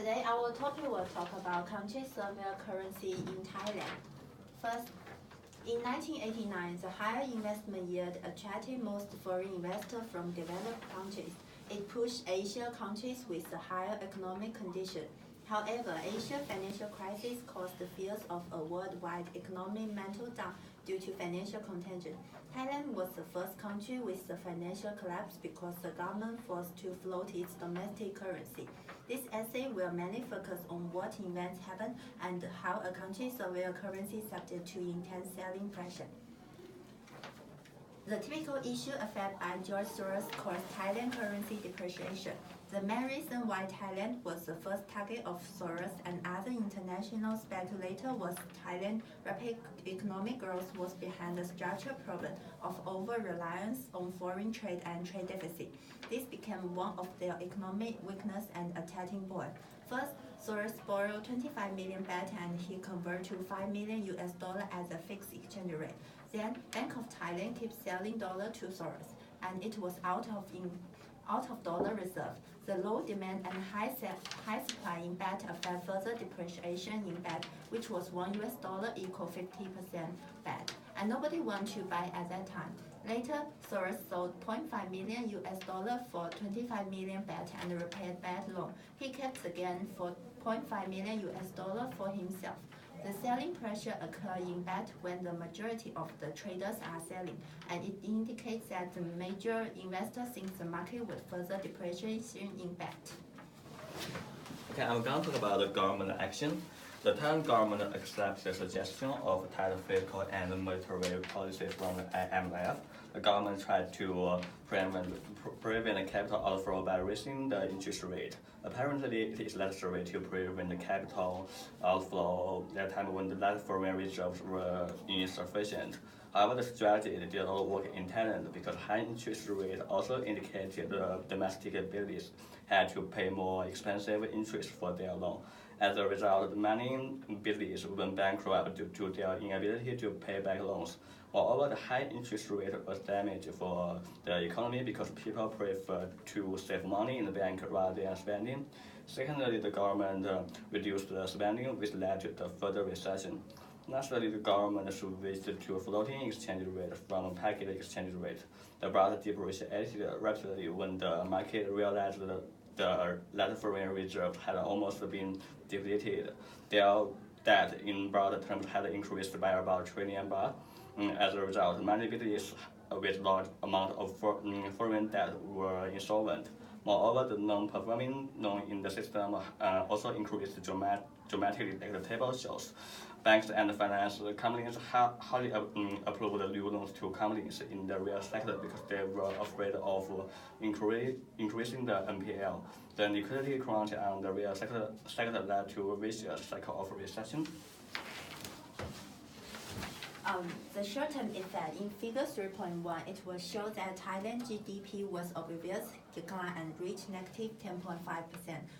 Today, our topic will talk about country surveillance currency in Thailand. First, in 1989, the higher investment yield attracted most foreign investors from developed countries. It pushed Asian countries with a higher economic condition. However, Asian financial crisis caused the fears of a worldwide economic meltdown due to financial contagion. Thailand was the first country with the financial collapse because the government forced to float its domestic currency. This essay will mainly focus on what events happen and how a country surveils currency subject to intense selling pressure. The typical issue affected by George Soros caused Thailand currency depreciation. The main reason why Thailand was the first target of Soros and other international speculators was Thailand's rapid economic growth was behind the structural problem of over-reliance on foreign trade and trade deficit. This became one of their economic weakness and attacking point. First, Soros borrowed 25 million baht and he converted to $5 million as a fixed exchange rate. Then, Bank of Thailand kept selling dollar to Soros, and it was out of dollar reserve. The low demand and high supply in baht affect further depreciation in baht, which was $1 equal 50% baht, and nobody wanted to buy at that time. Later, Soros sold $0.5 million for 25 million baht and repaid baht loan. He kept the gain for $0.5 million for himself. The selling pressure occurs in baht when the majority of the traders are selling, and it indicates that the major investors think the market will further depreciation in baht. Okay, I'm going to talk about the government action. The Thailand government accepts the suggestion of tight fiscal and monetary policies from the IMF. The government tried to prevent capital outflow by raising the interest rate. Apparently, it is necessary to prevent the capital outflow at a time when the foreign reserves were insufficient. However, the strategy did not work in Thailand because high interest rate also indicated the domestic business had to pay more expensive interest for their loan. As a result, many businesses went bankrupt due to their inability to pay back loans. Moreover, the high interest rate was damage for the economy because people prefer to save money in the bank rather than spending. Secondly, the government reduced the spending, which led to the further recession. Lastly, the government switched to floating exchange rate from packet exchange rate. The baht depreciated rapidly when the market realized that foreign reserve had almost been depleted. Their debt in baht terms had increased by about 1 trillion baht. As a result, many businesses with large amount of foreign debt were insolvent. Moreover, the non-performing loan in the system also increased dramatically, like the table shows. Banks and finance companies hardly approved new loans to companies in the real sector because they were afraid of increasing the NPL. The liquidity crunch on the real sector led to a vicious cycle of recession. The short-term effect in figure 3.1, it will show that Thailand GDP was obvious decline and reached negative 10.5%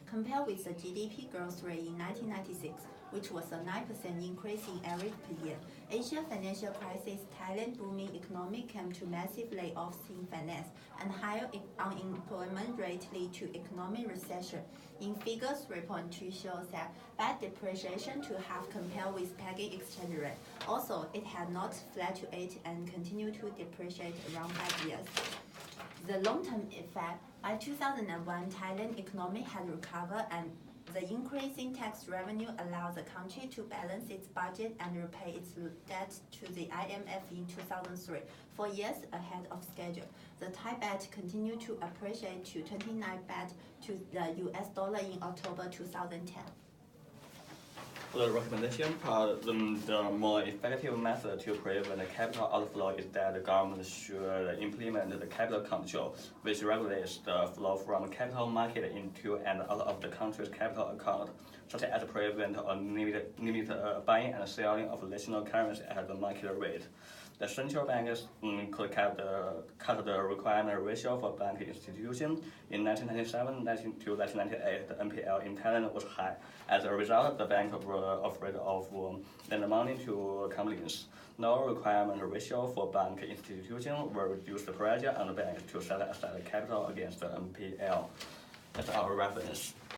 compared with the GDP growth rate in 1996, which was a 9% increase in average per year. Asia financial crisis, Thailand booming economy came to massive layoffs in finance, and higher unemployment rate lead to economic recession. In figure 3.2 shows that baht depreciation to half compared with packet exchange rate. Also, it had not fluctuated and continued to depreciate around 5 years. The long-term effect, by 2001, Thailand economy had recovered and the increase in tax revenue allowed the country to balance its budget and repay its debt to the IMF in 2003, 4 years ahead of schedule. The Thai baht continued to appreciate to 29 baht to the US dollar in October 2010. The recommendation part, the more effective method to prevent the capital outflow is that the government should implement the capital control, which regulates the flow from capital market into and out of the country's capital account, such as prevent or limit buying and selling of national currency at the market rate. The central banks could cut the requirement ratio for bank institutions. In 1997 to 1998, the NPL in Thailand was high. As a result, the bank were afraid of lending money to companies. No requirement ratio for bank institutions will reduce the pressure on the banks to set aside capital against the NPL. That's our reference.